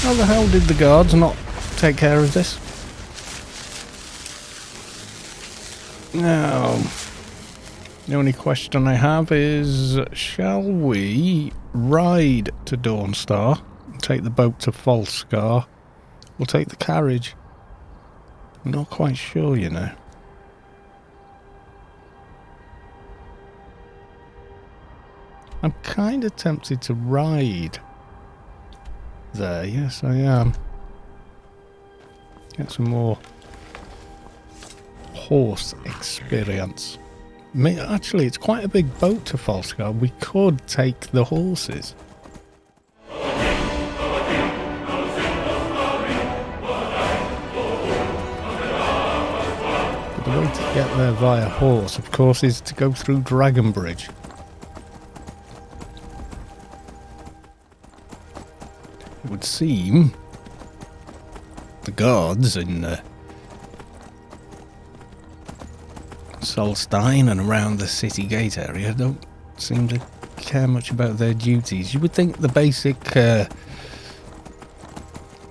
How the hell did the guards not take care of this? Now, the only question I have is, shall we ride to Dawnstar, take the boat to Falskaar, or take the carriage? I'm not quite sure, you know. I'm kind of tempted to ride there. Yes, I am. Get some more horse experience. Actually, it's quite a big boat to Falskaar. We could take the horses. But the way to get there via horse, of course, is to go through Dragon Bridge. It would seem the guards in Solstein and around the city gate area don't seem to care much about their duties. You would think the basic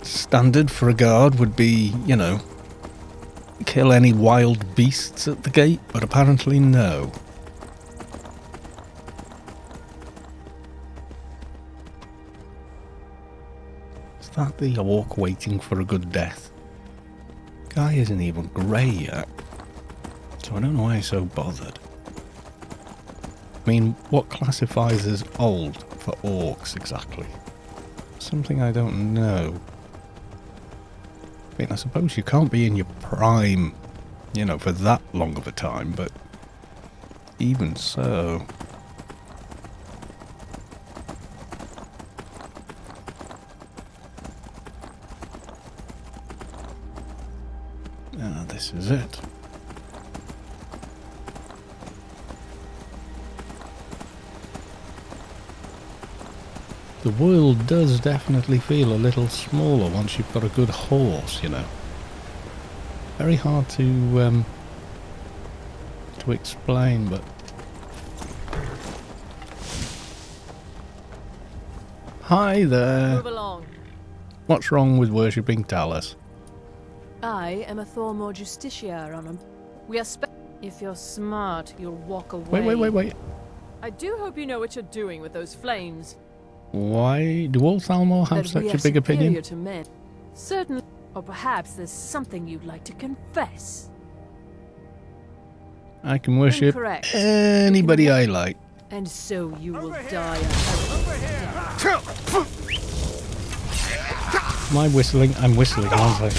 standard for a guard would be, you know, kill any wild beasts at the gate, but apparently no. Is that the orc waiting for a good death? Guy isn't even grey yet. So I don't know why he's so bothered. I mean, what classifies as old for orcs exactly? Something I don't know. I mean, I suppose you can't be in your prime, you know, for that long of a time, but even so. Ah, this is it. The world does definitely feel a little smaller once you've got a good horse, you know. Very hard to explain, but hi there. Move along. What's wrong with worshipping Talos? I am a Thormore Justiciar on him. We are if you're smart, you'll walk away. Wait. I do hope you know what you're doing with those flames. Why do all Thalmor have such a big opinion? To men. Certainly. Or perhaps there's something you'd like to confess. I can worship Incorrect. anybody I like. And so you will die. Am I whistling? I'm whistling, aren't I?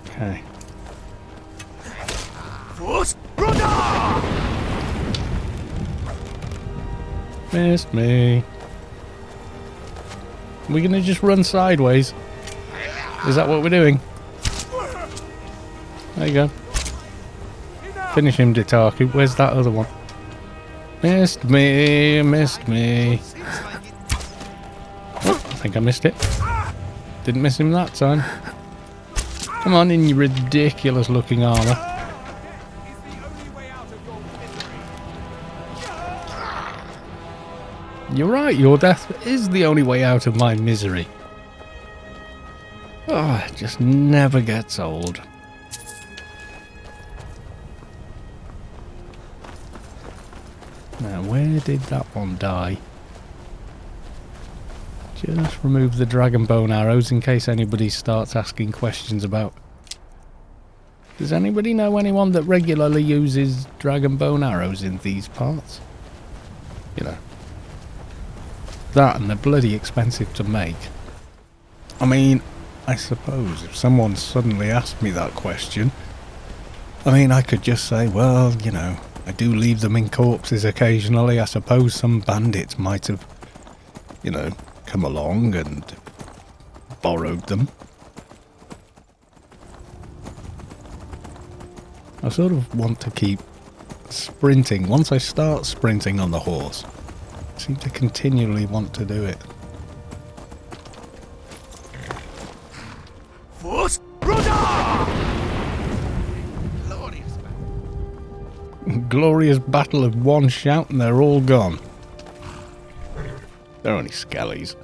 Okay. Missed me. We're gonna just run sideways. Is that what we're doing? There you go. Finish him, Ditaku. Where's that other one? Missed me. Oh, I think I missed it. Didn't miss him that time. Come on in, you ridiculous looking armour. You're right, your death is the only way out of my misery. Oh, it just never gets old. Now, where did that one die? Just remove the Dragonborn arrows in case anybody starts asking questions about... Does anybody know anyone that regularly uses Dragonborn arrows in these parts? You know. That, and they're bloody expensive to make. I mean, I suppose if someone suddenly asked me that question, I mean, I could just say, well, you know, I do leave them in corpses occasionally. I suppose some bandits might have, you know, come along and borrowed them. I sort of want to keep sprinting. Once I start sprinting on the horse, I seem to continually want to do it. Glorious battle of one shout and they're all gone. They're only skellies.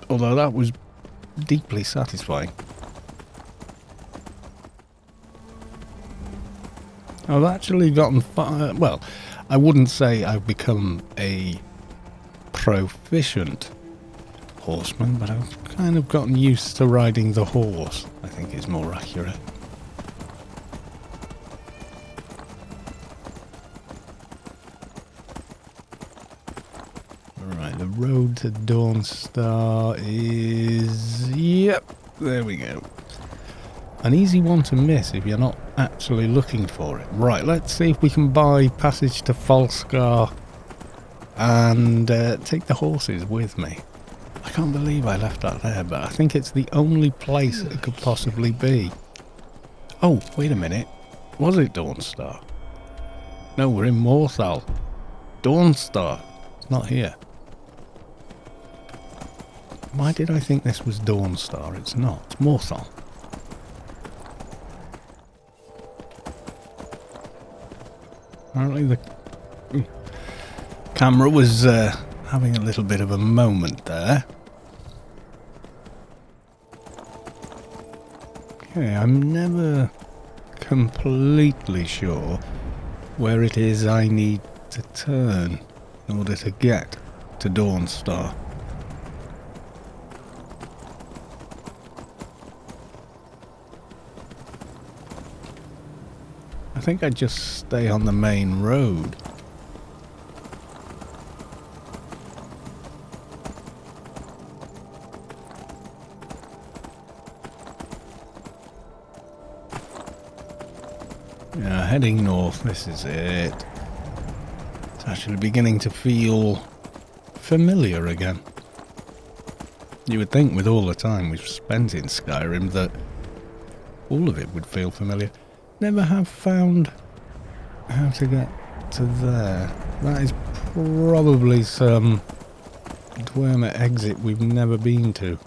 Although that was deeply satisfying. I've actually gotten far. Well, I wouldn't say I've become a proficient horseman, but I've kind of gotten used to riding the horse, I think is more accurate. Alright, the road to Dawnstar is... Yep, there we go. An easy one to miss if you're not actually looking for it. Right, let's see if we can buy passage to Falskaar and take the horses with me. I can't believe I left that there, but I think it's the only place it could possibly be. Oh, wait a minute. Was it Dawnstar? No, we're in Morthal. Dawnstar. It's not here. Why did I think this was Dawnstar? It's not. It's Morthal. Apparently the camera was having a little bit of a moment there. Okay, I'm never completely sure where it is I need to turn in order to get to Dawnstar. I think I'd just stay on the main road. Yeah, heading north, this is it. It's actually beginning to feel familiar again. You would think with all the time we've spent in Skyrim that all of it would feel familiar. Never have found how to get to there. That is probably some Dwemer exit we've never been to.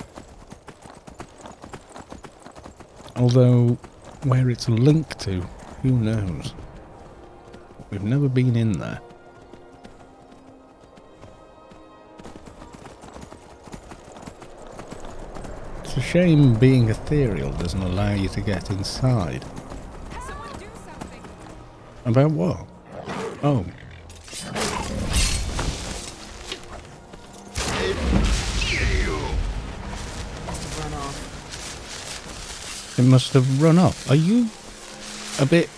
Although, where it's linked to, who knows? We've never been in there. It's a shame being ethereal doesn't allow you to get inside. About what? Oh. It must have run off. Are you a bit...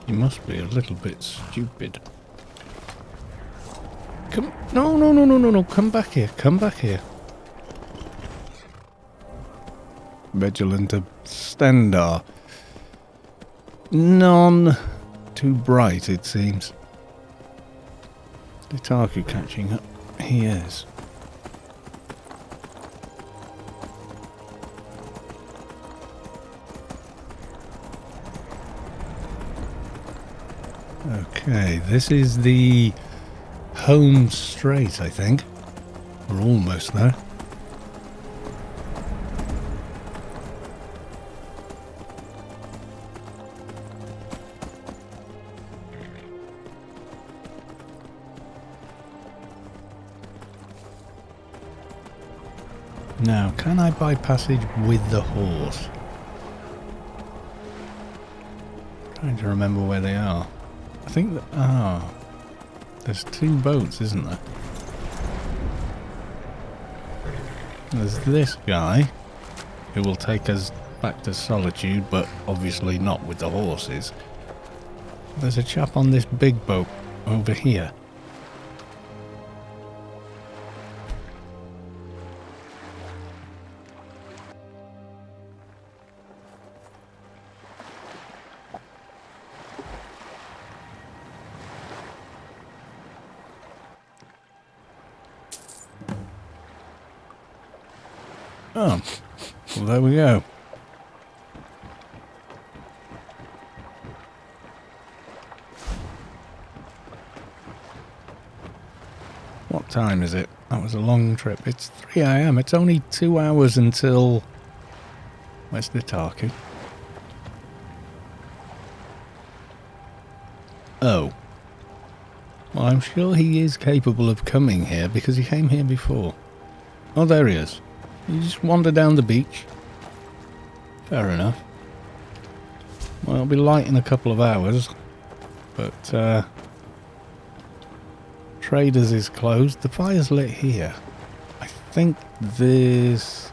You must be a little bit stupid. Come... No. Come back here. Come back here. Vigilant Stendar. None too bright, it seems. Itaku catching up. He is. Okay, this is the home straight, I think. We're almost there. Now, can I buy passage with the horse? Trying to remember where they are. I think that... there's two boats, isn't there? There's this guy, who will take us back to Solitude, but obviously not with the horses. There's a chap on this big boat over here. Oh, well, there we go. What time is it? That was a long trip. It's 3 AM. It's only 2 hours until... Where's the Tarku? Oh. Well, I'm sure he is capable of coming here because he came here before. Oh, there he is. You just wander down the beach. Fair enough. Well, it'll be light in a couple of hours. But, Traders is closed. The fire's lit here. I think this...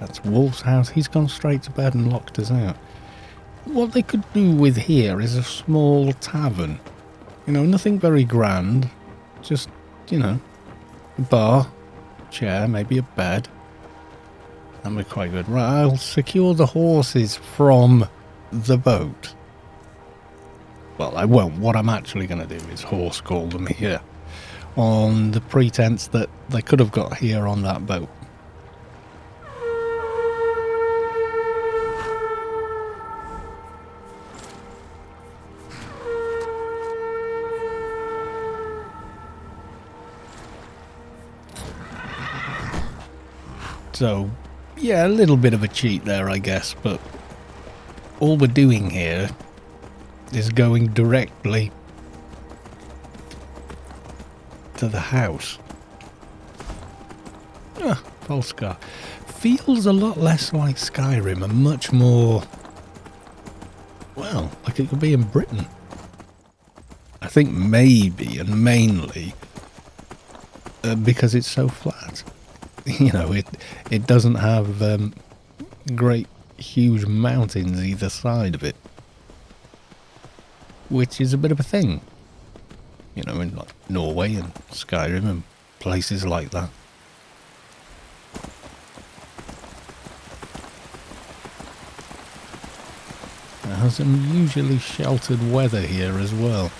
That's Wolf's house. He's gone straight to bed and locked us out. What they could do with here is a small tavern. You know, nothing very grand. Just, you know, a bar, chair, maybe a bed. That'd be quite good. Right, I'll secure the horses from the boat. Well, I won't. What I'm actually going to do is horse call them here. On the pretense that they could have got here on that boat. So, yeah, a little bit of a cheat there, I guess, but all we're doing here is going directly to the house. Ah, Falskaar. Feels a lot less like Skyrim and much more, well, like it could be in Britain. I think maybe and mainly because it's so flat. You know, it doesn't have great huge mountains either side of it, which is a bit of a thing, you know, in like Norway and Skyrim and places like that. It has some unusually sheltered weather here as well.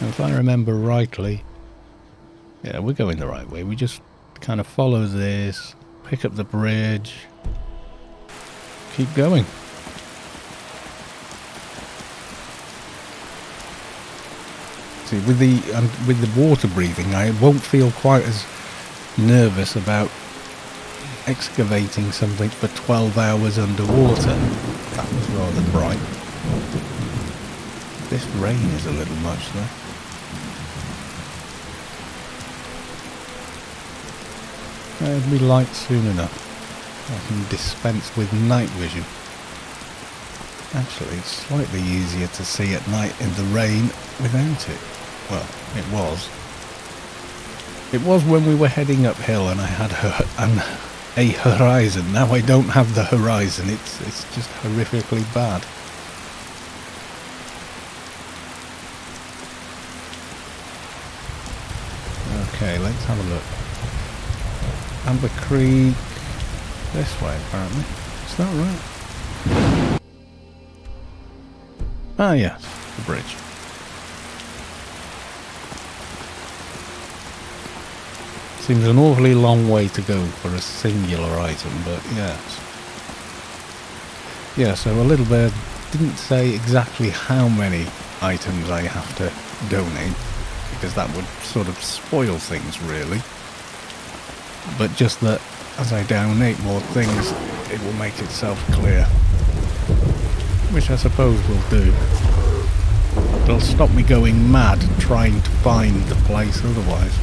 And if I remember rightly, yeah, we're going the right way. We just kind of follow this, pick up the bridge, keep going. See, with the water breathing, I won't feel quite as nervous about excavating something for 12 hours underwater. That was rather bright. This rain is a little much though. It'll be light soon enough. I can dispense with night vision. Actually, it's slightly easier to see at night in the rain without it. Well, it was. It was when we were heading uphill and I had a horizon. Now I don't have the horizon. It's just horrifically bad. Okay, let's have a look. Amber Creek, this way apparently. Is that right? Ah yes, the bridge. Seems an awfully long way to go for a singular item, but yes. Yeah, so a little bird didn't say exactly how many items I have to donate, because that would sort of spoil things really. But just that as I donate more things, it will make itself clear. Which I suppose will do. It'll stop me going mad trying to find the place otherwise.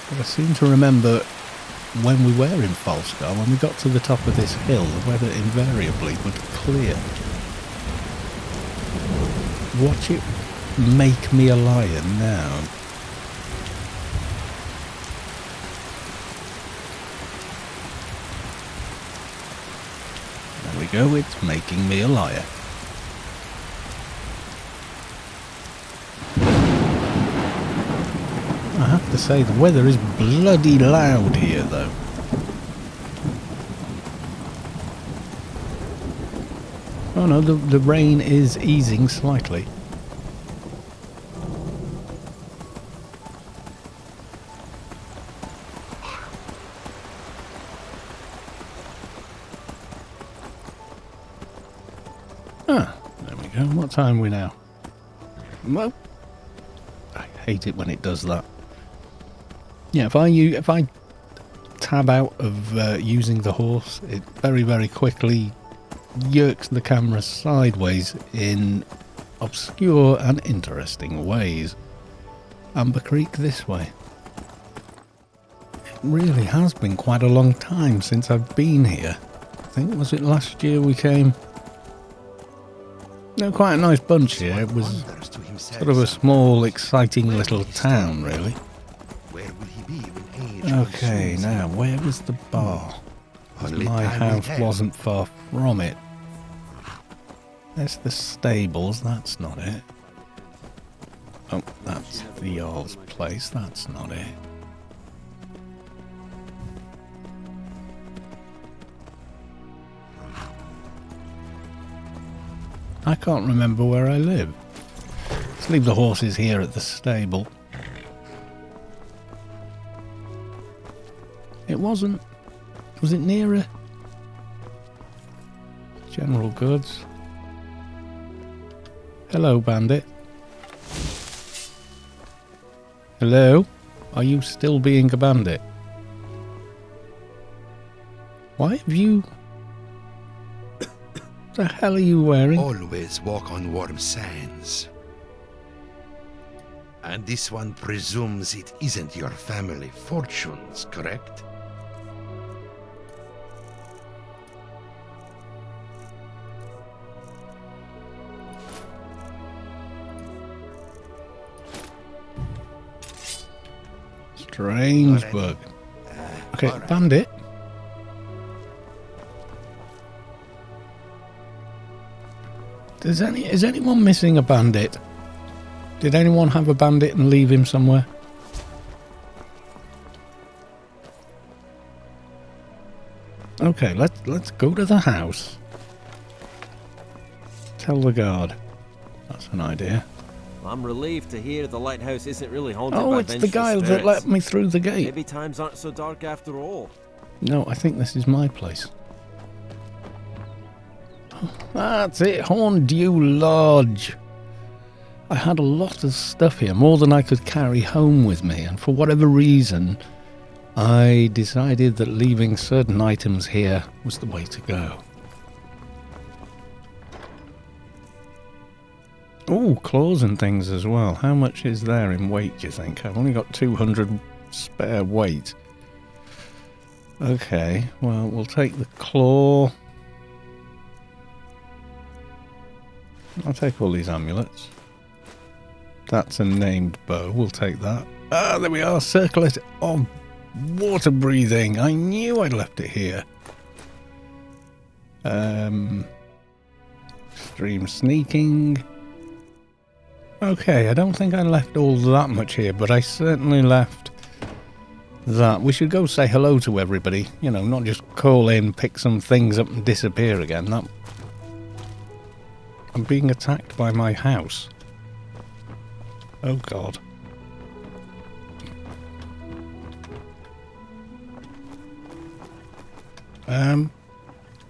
But I seem to remember when we were in Falskaar, when we got to the top of this hill, the weather invariably would clear. Watch it make me a lion now. There we go, it's making me a liar. I have to say, the weather is bloody loud here, though. Oh no, the rain is easing slightly. Ah, there we go. What time are we now? Well, I hate it when it does that. Yeah, if I tab out of using the horse, it very, very quickly yerks the camera sideways in obscure and interesting ways. Amber Creek this way. It really has been quite a long time since I've been here. I think, was it last year we came? No, quite a nice bunch here. It was sort of a small, exciting little town, really. Where will he be when age Okay, consumes now, him? where was the bar? 'Cause Only my time will house tell. wasn't far from it. There's the stables, that's not it. Oh, that's the Jarl's place, that's not it. I can't remember where I live. Let's leave the horses here at the stable. It wasn't. Was it nearer? General goods. Hello, bandit. Hello? Are you still being a bandit? Why have you... What the hell are you wearing? Always walk on warm sands. And this one presumes it isn't your family fortunes, correct? Strange bug. Okay, alright. bandit. Is anyone missing a bandit? Did anyone have a bandit and leave him somewhere? Okay, let's go to the house. Tell the guard. That's an idea. I'm relieved to hear the lighthouse isn't really haunted by Oh, it's the vengeful guy that spirits. let me through the gate. Maybe times aren't so dark after all. No, I think this is my place. Oh, that's it, Horndew Lodge. I had a lot of stuff here, more than I could carry home with me, and for whatever reason, I decided that leaving certain items here was the way to go. Oh, claws and things as well. How much is there in weight, do you think? I've only got 200 spare weight. Okay, well, we'll take the claw. I'll take all these amulets. That's a named bow. We'll take that. Ah, there we are. Circlet of water breathing. I knew I'd left it here. Stream sneaking. Okay, I don't think I left all that much here, but I certainly left that. We should go say hello to everybody. You know, not just call in, pick some things up and disappear again. That... I'm being attacked by my house. Oh God.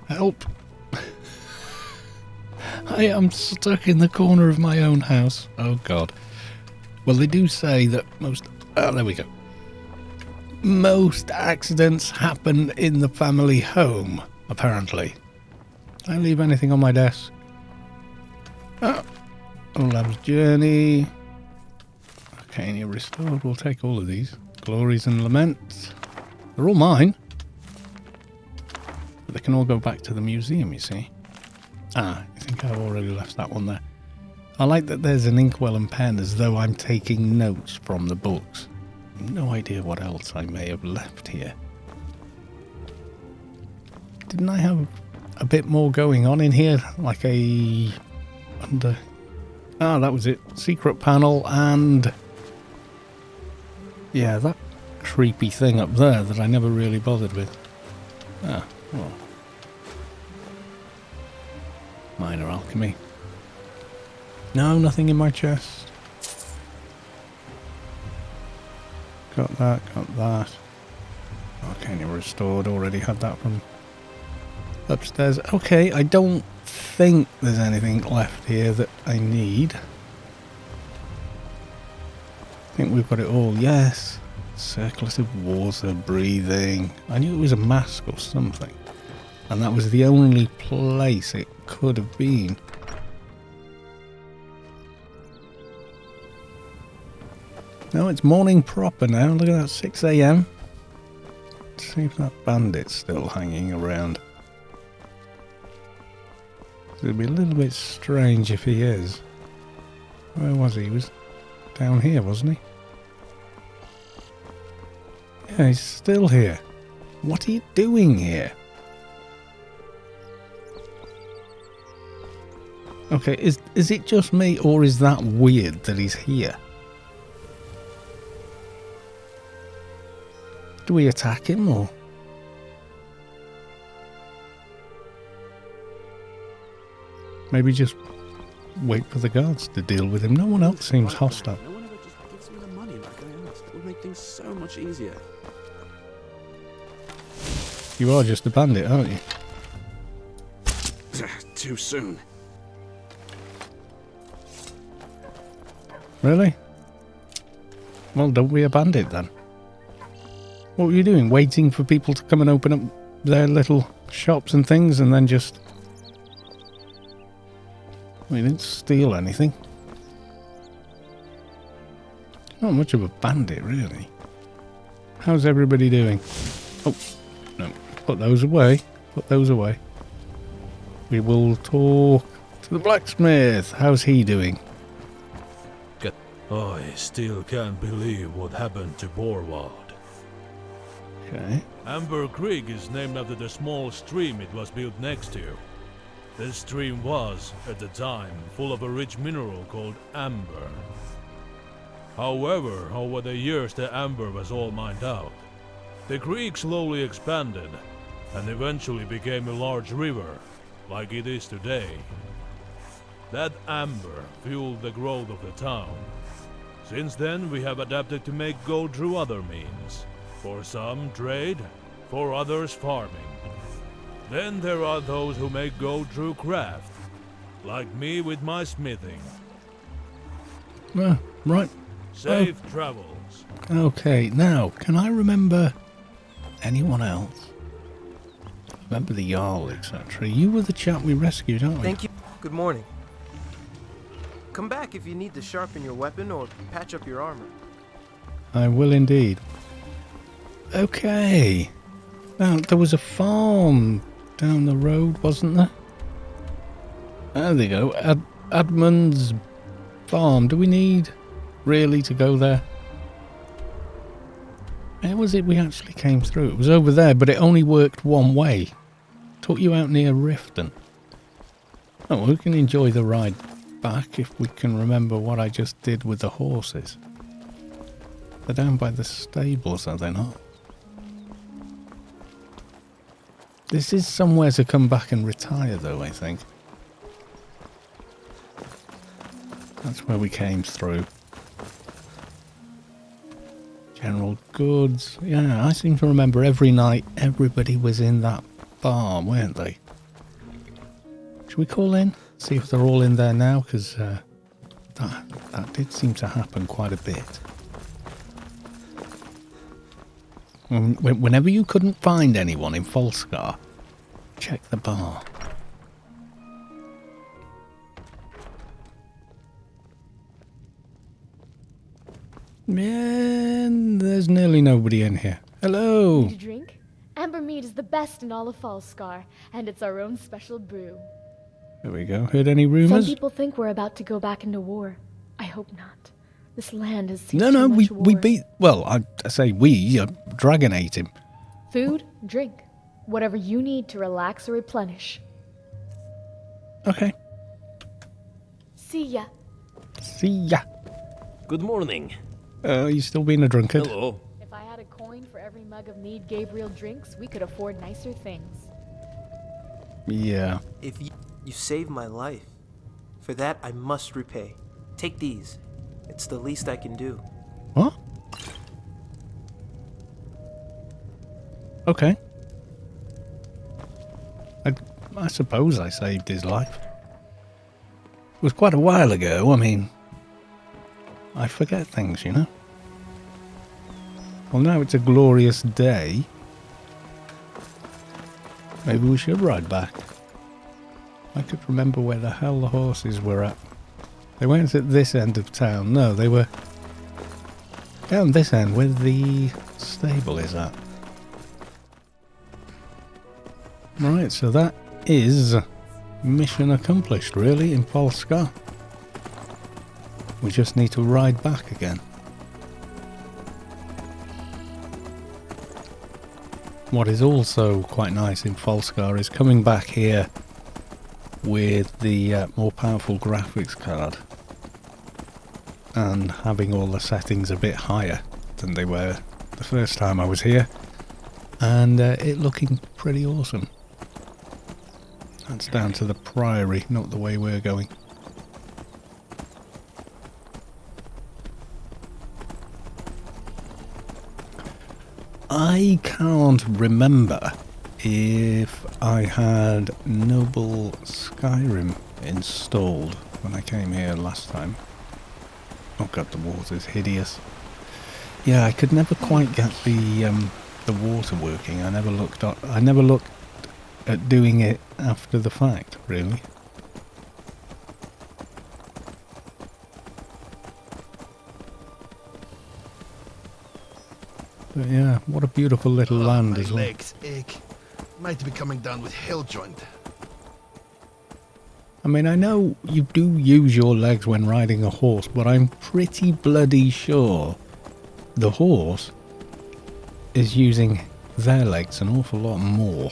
Help. I am stuck in the corner of my own house. Oh God. Well, they do say that most... Oh, there we go. Most accidents happen in the family home, apparently. Did I leave anything on my desk? Oh, Olav's Journey. Arcania Restored. We'll take all of these. Glories and Laments. They're all mine. But they can all go back to the museum, you see. Ah, I think I've already left that one there. I like that there's an inkwell and pen as though I'm taking notes from the books. No idea what else I may have left here. Didn't I have a bit more going on in here? Like a... under... Ah, that was it. Secret panel and... yeah, that creepy thing up there that I never really bothered with. Ah, well... minor alchemy. No, nothing in my chest. Got that, got that. Arcania Restored, already had that from upstairs. Okay, I don't think there's anything left here that I need. I think we've got it all, yes. Circlet of water breathing. I knew it was a mask or something. And that was the only place it could have been. No, it's morning proper now. Look at that, 6 AM. Let's see if that bandit's still hanging around. It'd be a little bit strange if he is. Where was he? He was down here, wasn't he? Yeah, he's still here. What are you doing here? Okay, is it just me, or is that weird that he's here? Do we attack him, or...? Maybe just wait for the guards to deal with him. No one else seems hostile. No one ever just gives me the money like I asked. It would make things so much easier. You are just a bandit, aren't you? Too soon. Really? Well, don't be a bandit then. What were you doing? Waiting for people to come and open up their little shops and things and then just... We didn't steal anything. Not much of a bandit, really. How's everybody doing? Oh, no. Put those away. Put those away. We will talk to the blacksmith. How's he doing? I still can't believe what happened to Borwald. Okay. Amber Creek is named after the small stream it was built next to. This stream was, at the time, full of a rich mineral called amber. However, over the years the amber was all mined out. The creek slowly expanded, and eventually became a large river, like it is today. That amber fueled the growth of the town. Since then, we have adapted to make gold through other means. For some, trade, for others, farming. Then there are those who make gold through craft, like me with my smithing. Right. Safe travels. Okay, now, can I remember anyone else? Remember the Jarl, etc. You were the chap we rescued, aren't we? Thank you. Good morning. Come back if you need to sharpen your weapon or patch up your armor. I will indeed. Okay. Now, there was a farm down the road, wasn't there? There they go. Admund's farm. Do we need really to go there? Where was it we actually came through? It was over there, but it only worked one way. Took you out near Riften. Oh, we can enjoy the ride back if we can remember what I just did with the horses. They're down by the stables, are they not? This is somewhere to come back and retire, though, I think. That's where we came through. General goods. Yeah, I seem to remember every night everybody was in that bar, weren't they? Should we call in? See if they're all in there now, because that did seem to happen quite a bit. Whenever you couldn't find anyone in Falskaar, check the bar. Man, there's nearly nobody in here. Hello. Need a drink? Amber mead is the best in all of Falskaar, and it's our own special brew. There we go. Heard any Some rumours? people think we're about to go back into war. I hope not. This land has seen No, too much we war. beat... Well, I say we. Dragon ate him. Food, drink, whatever you need to relax or replenish. Okay. See ya. See ya. Good morning. You still being a drunkard? Hello. If I had a coin for every mug of mead Gabriel drinks, we could afford nicer things. Yeah. If you saved my life, for that I must repay. Take these. It's the least I can do. What? Okay. I suppose I saved his life. It was quite a while ago. I mean, I forget things, you know. Well, now it's a glorious day. Maybe we should ride back. I could remember where the hell the horses were at. They weren't at this end of town. No, they were down this end where the stable is at. Right, so that is mission accomplished, really, in Falskaar. We just need to ride back again. What is also quite nice in Falskaar is coming back here with the more powerful graphics card and having all the settings a bit higher than they were the first time I was here, and it looking pretty awesome. That's down to the priory, not the way we're going. I can't remember if I had Noble Skyrim installed when I came here last time. Oh god, the water's hideous. Yeah, I could never quite get the water working. I never looked at doing it after the fact, really. But yeah, what a beautiful little land as well. My legs ache. Might be coming down with hell joint. I mean, I know you do use your legs when riding a horse, but I'm pretty bloody sure the horse is using their legs an awful lot more.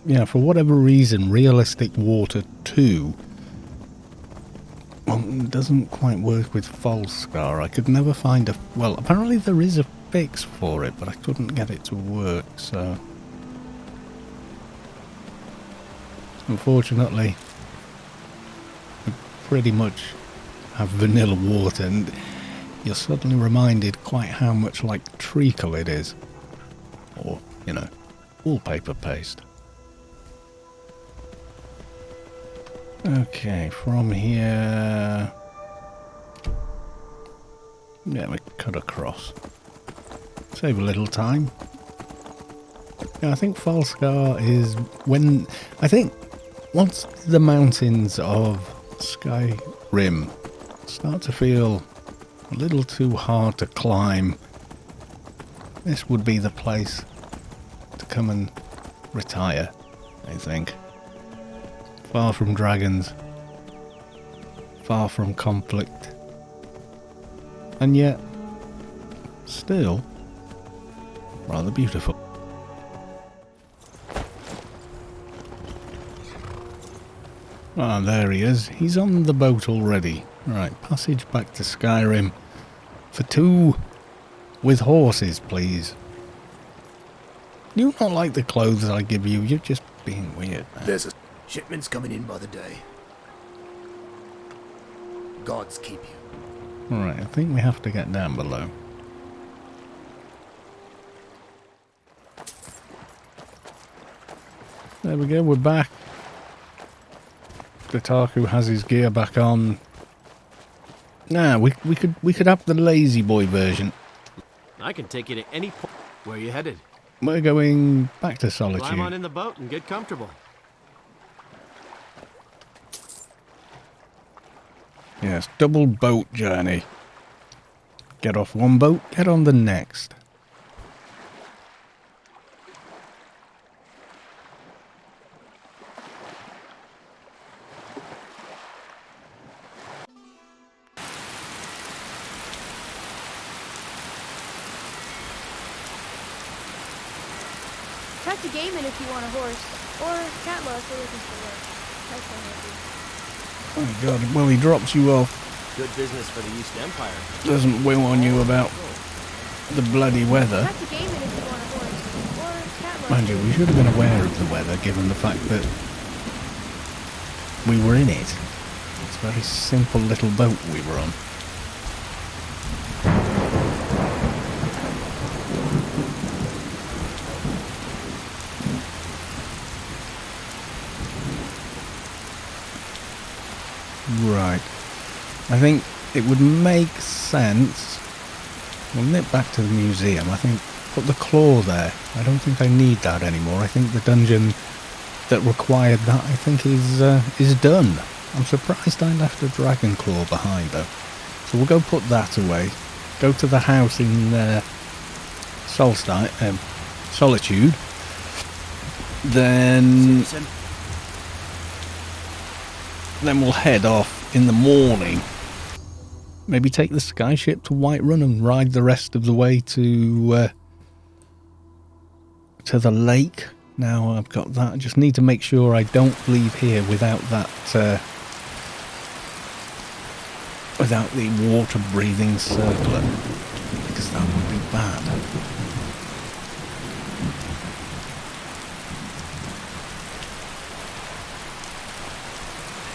Yeah, for whatever reason, Realistic Water 2 doesn't quite work with Falskaar. I could never find a... Well, apparently there is a fix for it, but I couldn't get it to work, so... Unfortunately, we pretty much have vanilla water, and you're suddenly reminded quite how much like treacle it is. Or, you know, wallpaper paste. Okay, from here... Yeah, we cut across. Save a little time. Yeah, I think Falskaar is when... I think once the mountains of Skyrim start to feel a little too hard to climb, this would be the place to come and retire, I think. Far from dragons, far from conflict, and yet still rather beautiful. Ah, there he is. He's on the boat already. Right, passage back to Skyrim for 2 with horses, please. You not like the clothes I give you, you're just being weird, man. There's a shipment's coming in by the day. Gods keep you. Alright, I think we have to get down below. There we go, we're back. Kotaku has his gear back on. Nah, we could have the lazy boy version. I can take you to any point. Where are you headed? We're going back to Solitude. Climb on in the boat and get comfortable. Yes, double boat journey. Get off one boat, get on the next. Talk to Gaiman if you want a horse, or Catla if you're looking for work. Nice one, Ricky. Oh god, well he drops you off. Good business for the East Empire. Doesn't wheel on you about the bloody weather. Talk to Gaiman if you want a horse, or Catla. Mind you, we should have been aware of the weather given the fact that we were in it. It's a very simple little boat we were on. Right. I think it would make sense We'll nip back to the museum. I think put the claw there. I don't think I need that anymore. I think the dungeon that required that, I think, is done. I'm surprised I left a dragon claw behind though. So we'll go put that away. Go to the house in Solitude. Then we'll head off in the morning. Maybe take the skyship to Whiterun and ride the rest of the way to the lake. Now I've got that. I just need to make sure I don't leave here without that, without the water-breathing circlet, because that would be bad.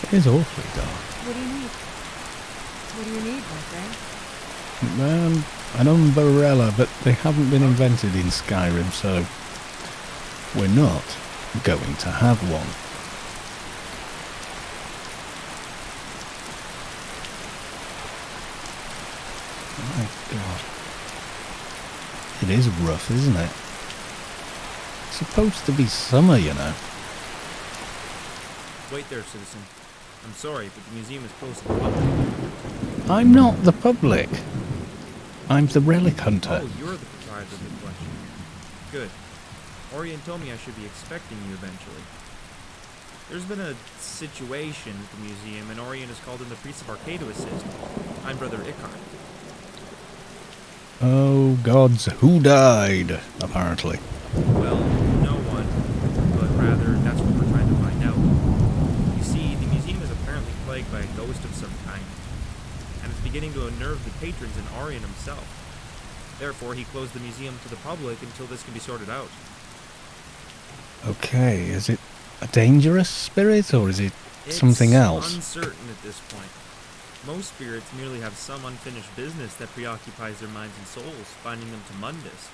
It is awfully dark. What do you need? What do you need, my friend? An umbrella, but they haven't been invented in Skyrim, so we're not going to have one. My God. It is rough, isn't it? It's supposed to be summer, you know. Wait there, citizen. I'm sorry, but the museum is closed to the public. I'm not the public. I'm the relic hunter. Oh, you're the proprietor of the collection. Good. Orion told me I should be expecting you eventually. There's been a situation at the museum, and Orion has called in the priest of Arcade to assist. I'm Brother Icar. Oh, gods, who died, apparently? Well, no one, but rather that's what we're trying to find out. You see, the museum is apparently plagued by a ghost of some kind, and it's beginning to unnerve the patrons and Orion himself. Therefore, he closed the museum to the public until this can be sorted out. Okay, is it a dangerous spirit, or is it something else? It's uncertain at this point. Most spirits merely have some unfinished business that preoccupies their minds and souls, finding them to mundus.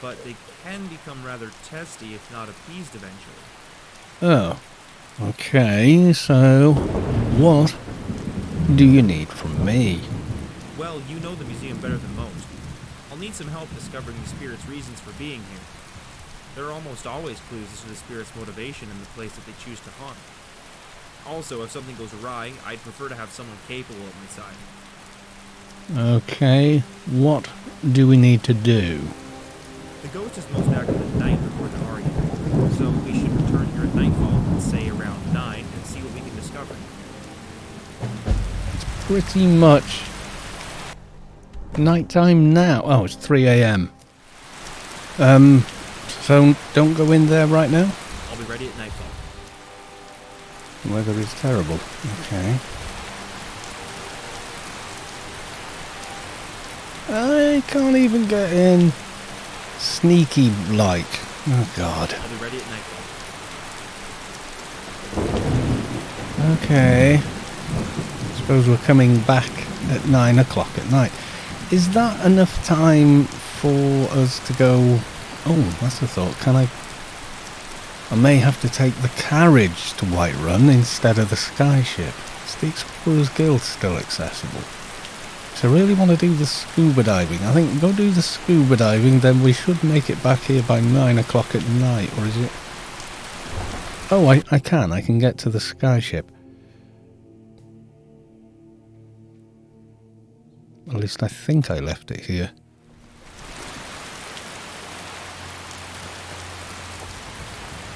But they can become rather testy if not appeased eventually. Oh, okay, so what do you need from me? Well, you know the museum better than most. I'll need some help discovering the spirit's reasons for being here. There are almost always clues as to the spirit's motivation in the place that they choose to haunt. Also, if something goes awry, I'd prefer to have someone capable at my side. Okay, what do we need to do? The ghost is most active at night according to Arya, so we should return here at nightfall, say around 9, and see what we can discover. It's pretty much nighttime now. Oh, it's 3 a.m. So don't go in there right now? I'll be ready at nightfall. The weather is terrible. Okay. I can't even get in. Sneaky like. Oh God. I'll be ready at nightfall. Okay. Suppose we're coming back at 9 o'clock at night. Is that enough time for us to go? Oh, that's a thought. Can I may have to take the carriage to Whiterun instead of the skyship. Is the Explorers Guild still accessible? So I really want to do the scuba diving. I think go do the scuba diving, then we should make it back here by 9 o'clock at night, or is it? Oh, I can get to the skyship. At least I think I left it here.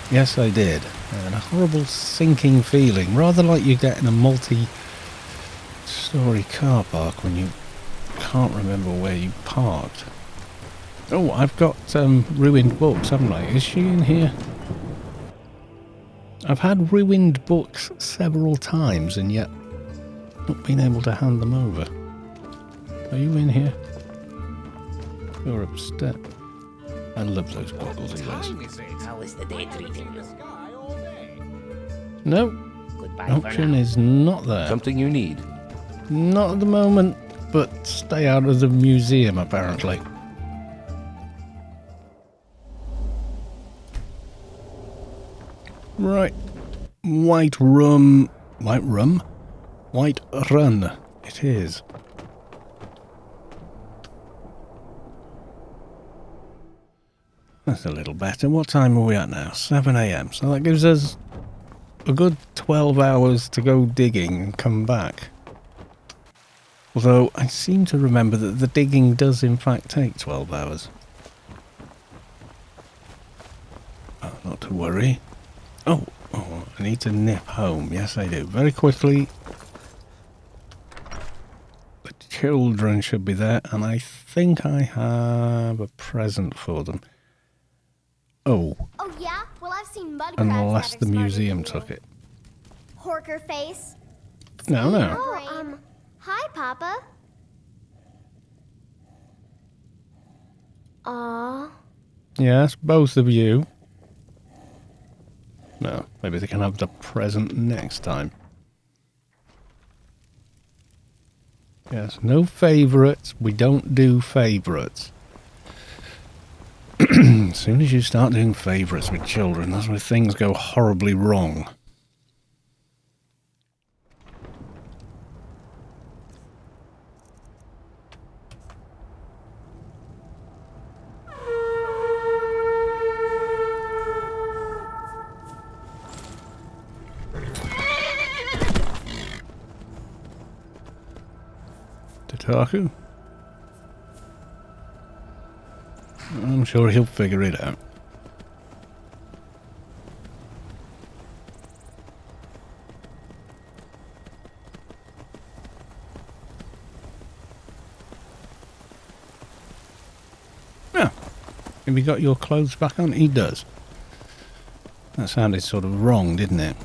Yes, I did. And a horrible sinking feeling, rather like you get in a multi-story car park when you can't remember where you parked. Oh, I've got ruined books, haven't I? Is she in here? I've had ruined books several times and yet not been able to hand them over. Are you in here? You're upstairs. I love those goggles he wears. How is the day treating you? No. Goodbye Option is not there. Something you need. Not at the moment, but stay out of the museum apparently. Right. Whiterun it is. That's a little better. What time are we at now? 7 AM. So that gives us a good 12 hours to go digging and come back. Although I seem to remember that the digging does in fact take 12 hours. Oh, not to worry. Oh, I need to nip home. Yes, I do. Very quickly. The children should be there, and I think I have a present for them. Oh. Oh yeah? Well, I've seen mud crabs Unless that the are smarter museum than took you. it. Horker face. No. Oh, hi, Papa. Aww. Yes, both of you. No, maybe they can have the present next time. Yes, no favourites. We don't do favourites. As soon as you start doing favourites with children, that's where things go horribly wrong. Taku? I'm sure he'll figure it out. Yeah. Have you got your clothes back on? He does. That sounded sort of wrong, didn't it?